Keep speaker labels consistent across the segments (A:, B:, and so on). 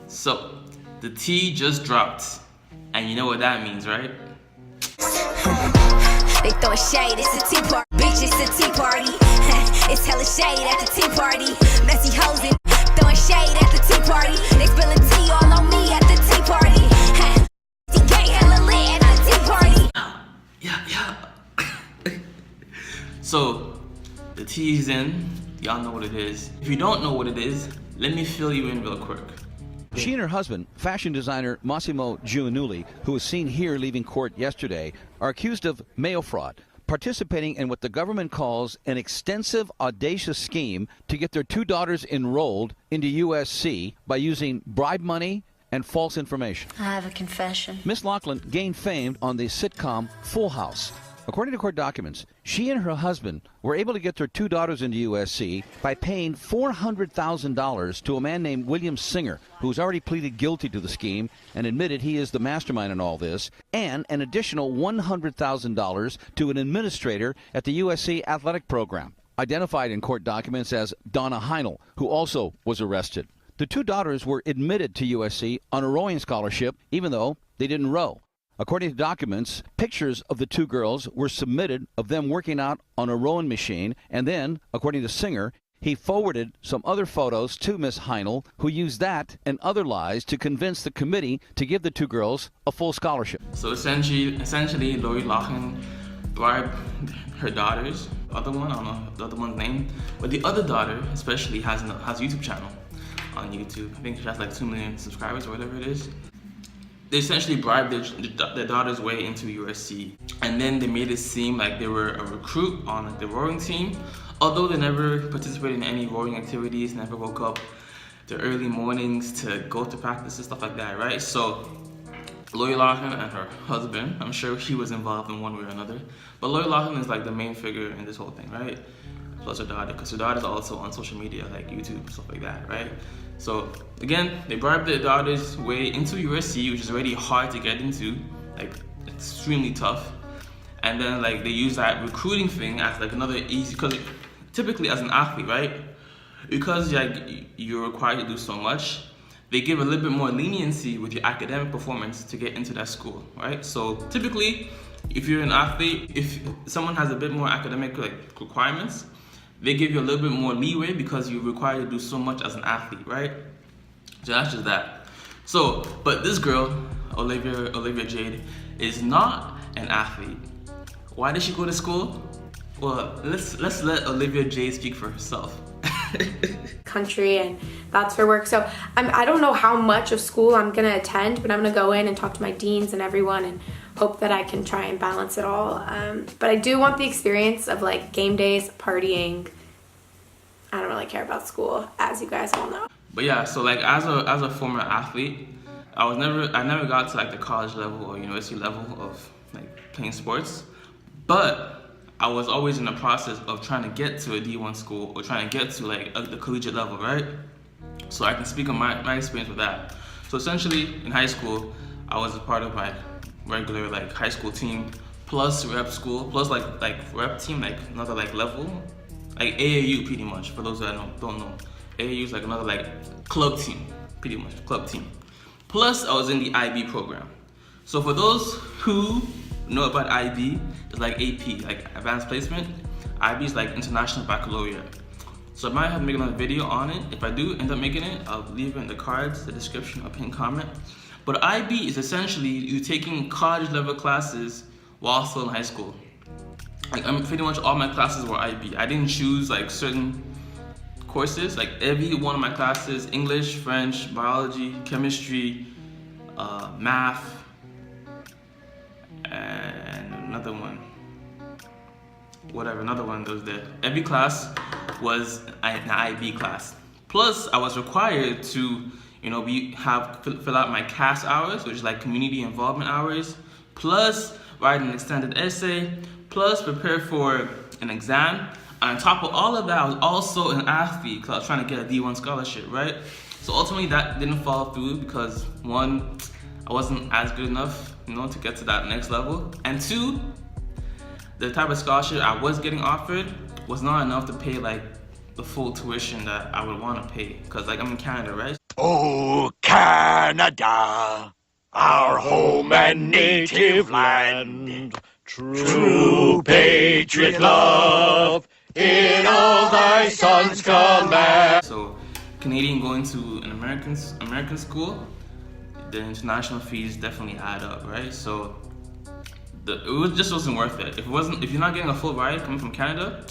A: So, the tea just dropped, and you know what that means, right?
B: They throw shade, it's a tea party. Bitch, it's a tea party. It's hella shade at the tea party. Messy hoes in throwing shade at the tea party. They spilling tea all on me at the tea party. TK hella lit at the tea party.
A: Yeah. So, the tea's in. Y'all know what it is. If you don't know what it is, let me fill you in real quick.
C: She and her husband, fashion designer Massimo Giannulli, who was seen here leaving court yesterday, are accused of mail fraud, participating in what the government calls an extensive, audacious scheme to get their two daughters enrolled into USC by using bribe money and false information.
D: I have a confession.
C: Miss Loughlin gained fame on the sitcom Full House. According to court documents, she and her husband were able to get their two daughters into USC by paying $400,000 to a man named William Singer, who's already pleaded guilty to the scheme and admitted he is the mastermind in all this, and an additional $100,000 to an administrator at the USC athletic program, identified in court documents as Donna Heinel, who also was arrested. The two daughters were admitted to USC on a rowing scholarship, even though they didn't row. According to documents, pictures of the two girls were submitted of them working out on a rowing machine, and then, according to Singer, he forwarded some other photos to Miss Heinel, who used that and other lies to convince the committee to give the two girls a full scholarship.
A: So essentially, Lori Loughlin bribed her daughters. The other one, I don't know the other one's name, but the other daughter especially has a YouTube channel on YouTube. I think she has like 2 million subscribers or whatever it is. They essentially bribed their daughter's way into USC, and then they made it seem like they were a recruit on the rowing team, although they never participated in any rowing activities, never woke up the early mornings to go to practice and stuff like that, right? So Lori Loughlin and her husband, I'm sure he was involved in one way or another, but Lori Loughlin is like the main figure in this whole thing, right? Plus her daughter, because her daughter's also on social media like YouTube and stuff like that, right? So again, they bribed their daughter's way into USC, which is already hard to get into, like extremely tough. And then like they use that recruiting thing as like another easy, because typically as an athlete, right? Because like you're required to do so much, they give a little bit more leniency with your academic performance to get into that school, right? So typically, if you're an athlete, if someone has a bit more academic like requirements, they give you a little bit more leeway because you're required to do so much as an athlete, right? So that's just that. So, but this girl, Olivia Jade, is not an athlete. Why did she go to school? Well, let's let Olivia Jade speak for herself.
E: Country, and that's for work. So I don't know how much of school I'm gonna attend, but I'm gonna go in and talk to my deans and everyone and hope that I can try and balance it all. But I do want the experience of like game days, partying. I don't really care about school, as you guys all know.
A: But yeah, so like as a former athlete, I never got to like the college level or university level of like playing sports, but I was always in the process of trying to get to a D1 school or trying to get to like the collegiate level, right? So I can speak on my experience with that. So essentially in high school, I was a part of my regular like high school team plus rep school plus like rep team, like another like level, like AAU pretty much. For those that don't know, AAU is like another like club team, pretty much club team. Plus I was in the IB program. So for those who know about IB, it's like AP, like advanced placement. IB is like International Baccalueaurate. So I might have to make another video on it. If I do end up making it, I'll leave it in the cards, the description, or pinned comment. But IB is essentially you taking college level classes while still in high school. Like pretty much all my classes were IB. I didn't choose like certain courses. Like every one of my classes, English, French, biology, chemistry, math, and another one was there. Every class was an IB class. Plus, I was required to, fill out my CAS hours, which is like community involvement hours, plus write an extended essay, plus prepare for an exam. On top of all of that, I was also an athlete because I was trying to get a D1 scholarship, right? So ultimately, that didn't fall through because one, I wasn't as good enough, to get to that next level, and two, the type of scholarship I was getting offered was not enough to pay like the full tuition that I would want to pay, because like I'm in Canada, right?
F: Okay.
D: Canada, our home and native land. True patriot love in all thy sons command.
A: So, Canadian going to an American school, the international fees definitely add up, right? So, just wasn't worth it. If you're not getting a full ride coming from Canada,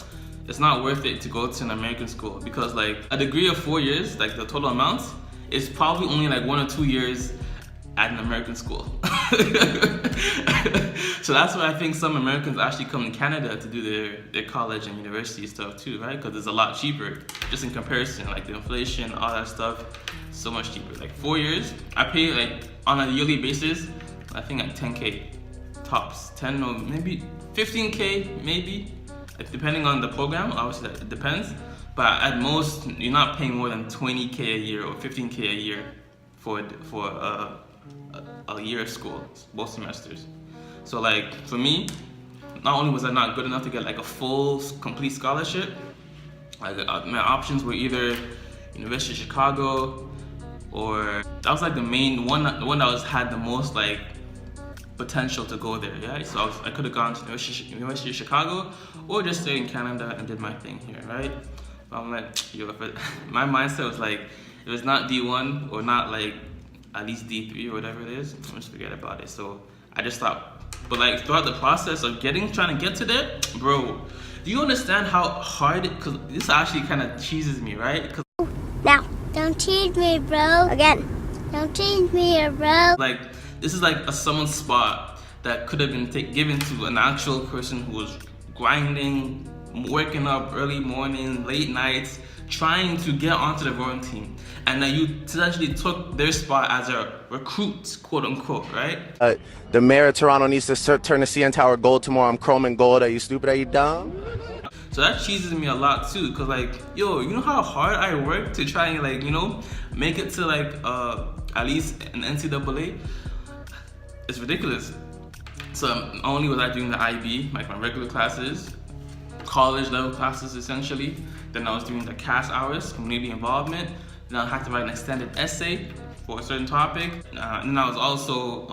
A: it's not worth it to go to an American school, because like a degree of 4 years, like the total amount, is probably only like 1 or 2 years at an American school. So that's why I think some Americans actually come to Canada to do their college and university stuff too, right? Because it's a lot cheaper, just in comparison, like the inflation, all that stuff, so much cheaper. Like 4 years, I pay like on a yearly basis, I think like 10K tops, 10 or maybe 15K maybe, depending on the program. Obviously it depends, but at most you're not paying more than 20K a year or 15K a year for a year of school, both semesters. So like for me, not only was I not good enough to get like a full complete scholarship, like my options were either University of Chicago, or that was like the main one, the one that had the most like potential to go there, yeah? So I could have gone to University of Chicago, or just stay in Canada and did my thing here, right? But I'm like, yo, my mindset was like, if it's not D1 or not like at least D3 or whatever it is, I'm just forget about it. So I just stopped. But like throughout the process of trying to get to there, bro, do you understand how hard because this actually kind of cheeses me, right?
F: Now, don't tease me, bro. Again, don't tease me, bro.
A: Like, this is like someone's spot that could have been given to an actual person who was grinding, waking up early morning, late nights, trying to get onto the rowing team. And then you essentially took their spot as a recruit, quote unquote, right?
G: The mayor of Toronto needs to turn the CN Tower gold tomorrow. I'm chrome and gold. Are you stupid? Are you dumb?
A: So that cheeses me a lot too, cause like, yo, you know how hard I worked to try and like, you know, make it to like at least an NCAA? It's ridiculous. So not only was I doing the IB, like my regular classes, college level classes essentially, then I was doing the CAS hours, community involvement, then I had to write an extended essay for a certain topic, and then I was also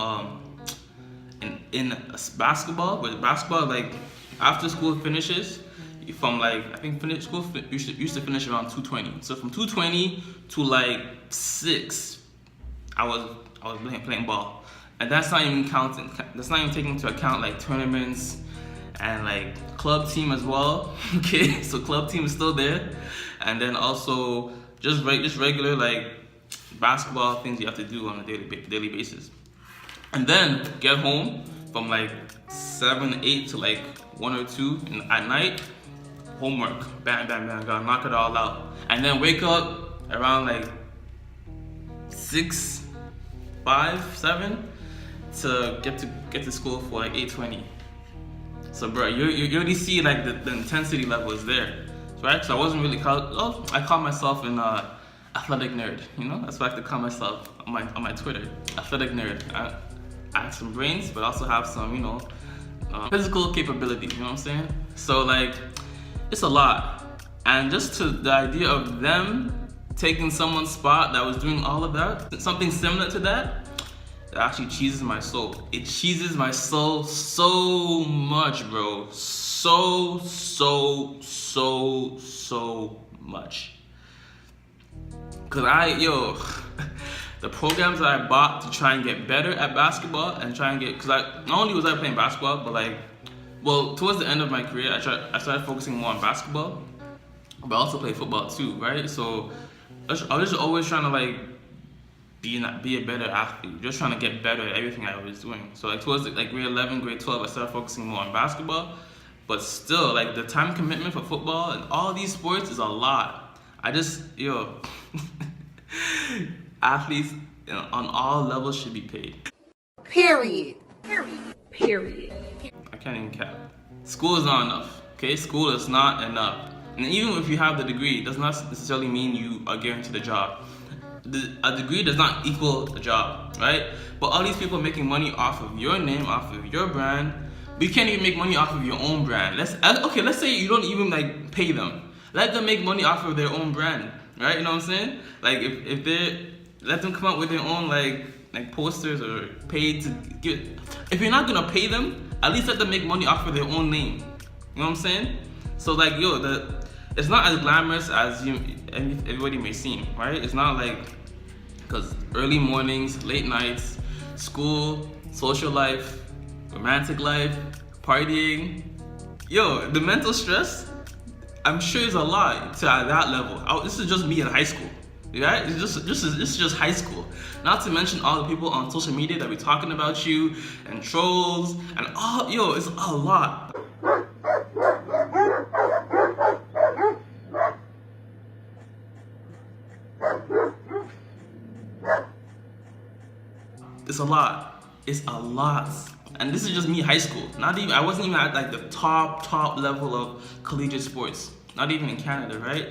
A: in basketball, but basketball, like after school finishes, from like, I think school used to finish around 2:20. So from 2:20 to like 6, I was playing ball. And that's not even counting, that's not even taking into account like tournaments and like club team as well. Okay, so club team is still there. And then also just regular like basketball things you have to do on a daily basis. And then get home from like 7, 8 to like 1 or 2 at night. Homework, bam, bam, bam, gotta knock it all out. And then wake up around like 6, 5, 7 to get to school for like 8:20. So bro, you already see like the intensity level is there, right? So I wasn't really I call myself an athletic nerd, you know? That's what I like to call myself on my Twitter, athletic nerd. I have some brains, but also have some, you know, physical capabilities, you know what I'm saying? So like, it's a lot. And just to the idea of them taking someone's spot that was doing all of that, something similar to that, it actually cheeses my soul. It cheeses my soul so much, bro. So much. Cause the programs that I bought to try and get better at basketball and try and get, cause not only was I playing basketball, but like, well, towards the end of my career, I started focusing more on basketball, but I also play football too, right? So I was just always trying to like be a better athlete, just trying to get better at everything I was doing. So like towards like grade 11, grade 12, I started focusing more on basketball, but still like the time commitment for football and all these sports is a lot. Athletes on all levels should be paid.
H: Period.
A: I can't even cap. School is not enough, okay? School is not enough. And even if you have the degree, it does not necessarily mean you are guaranteed a job. A degree does not equal a job, right? But all these people making money off of your name, off of your brand, but you can't even make money off of your own brand. Let's say you don't even like pay them. Let them make money off of their own brand, right? You know what I'm saying? Like if Let them come up with their own like posters or paid to get. If you're not gonna pay them, at least let them make money off of their own name. You know what I'm saying? So like, yo, it's not as glamorous as everybody may seem, right? It's not like, because early mornings, late nights, school, social life, romantic life, partying. Yo, the mental stress, I'm sure is a lot to that level. This is just me in high school, right? This is just high school. Not to mention all the people on social media that be talking about you and trolls and all. Yo, it's a lot. It's a lot. It's a lot. And this is just me high school. I wasn't even at like the top level of collegiate sports. Not even in Canada, right?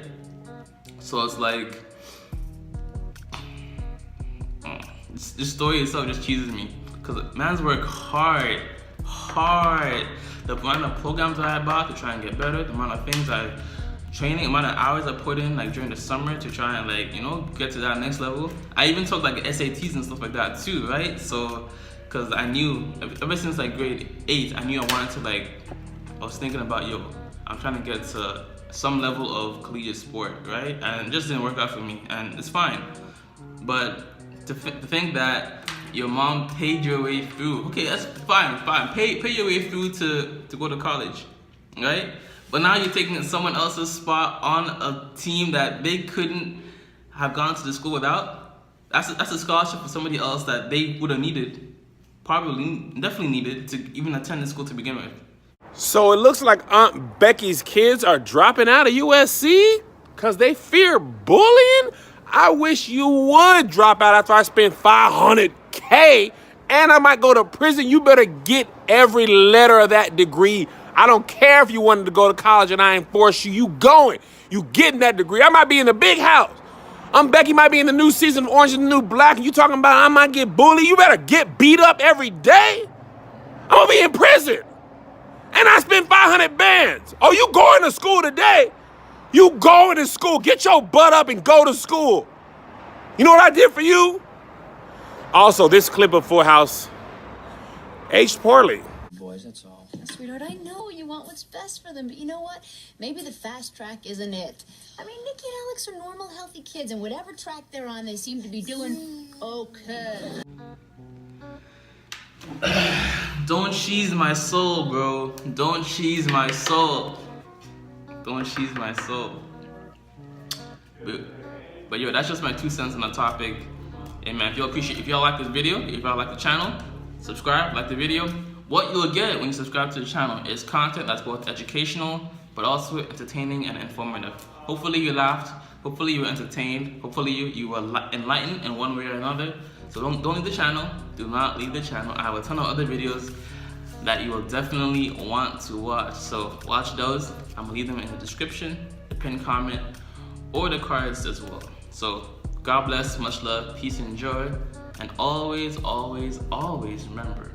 A: So it's like, this story itself just cheeses me. Because man's work hard. The amount of programs I bought to try and get better, the amount of things training, amount of hours I put in like during the summer to try and like, you know, get to that next level. I even took like SATs and stuff like that too, right? So, cause I knew ever since like grade 8, I knew I wanted to like, I was thinking about, yo, I'm trying to get to some level of collegiate sport, right? And it just didn't work out for me, and it's fine. But to think that your mom paid your way through, okay, that's fine. Pay your way through to go to college, right? But now you're taking someone else's spot on a team that they couldn't have gone to the school without. That's a scholarship for somebody else that they would have needed, definitely needed to even attend the school to begin with.
H: So it looks like Aunt Becky's kids are dropping out of USC because they fear bullying? I wish you would drop out after I spend $500K and I might go to prison. You better get every letter of that degree. I don't care if you wanted to go to college and I ain't force you. You going. You getting that degree. I might be in the big house. Becky might be in the new season of Orange is the New Black, and you talking about I might get bullied. You better get beat up every day. I'm gonna be in prison. And I spent 500 bands. Oh, you going to school today? You going to school. Get your butt up and go to school. You know what I did for you? Also, this clip of Full House aged poorly.
I: Boys, that's all. Sweetheart, I know you want what's best for them, but you know what? Maybe the fast track isn't it. I mean, Nikki and Alex are normal, healthy kids, and whatever track they're on, they seem to be doing okay.
A: Don't cheese my soul, bro. Don't cheese my soul. Don't cheese my soul. But yo, that's just my 2 cents on the topic. Hey man, if y'all like this video, if y'all like the channel, subscribe, like the video. What you'll get when you subscribe to the channel is content that's both educational, but also entertaining and informative. Hopefully you laughed, hopefully you were entertained, hopefully you were enlightened in one way or another. So don't leave the channel, do not leave the channel. I have a ton of other videos that you will definitely want to watch. So watch those, I'm gonna leave them in the description, the pinned comment, or the cards as well. So God bless, much love, peace and joy, and always, always, always remember,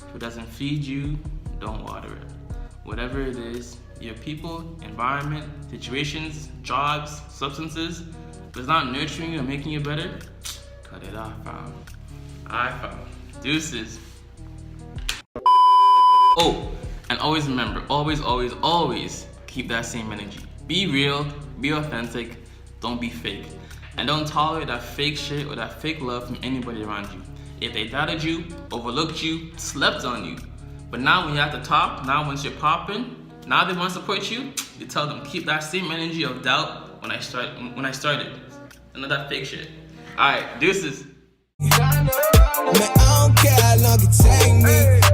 A: if it doesn't feed you, don't water it. Whatever it is, your people, environment, situations, jobs, substances, if it's not nurturing you and making you better, cut it off, fam. Alright, fam. Deuces. Oh, and always remember, always, always, always keep that same energy. Be real, be authentic, don't be fake. And don't tolerate that fake shit or that fake love from anybody around you. If they doubted you, overlooked you, slept on you, but now when you're at the top, now once you're popping, now they want to support you, you tell them, keep that same energy of doubt when I started. None of that fake shit. Alright, deuces.
J: Man, I don't care how long it take me.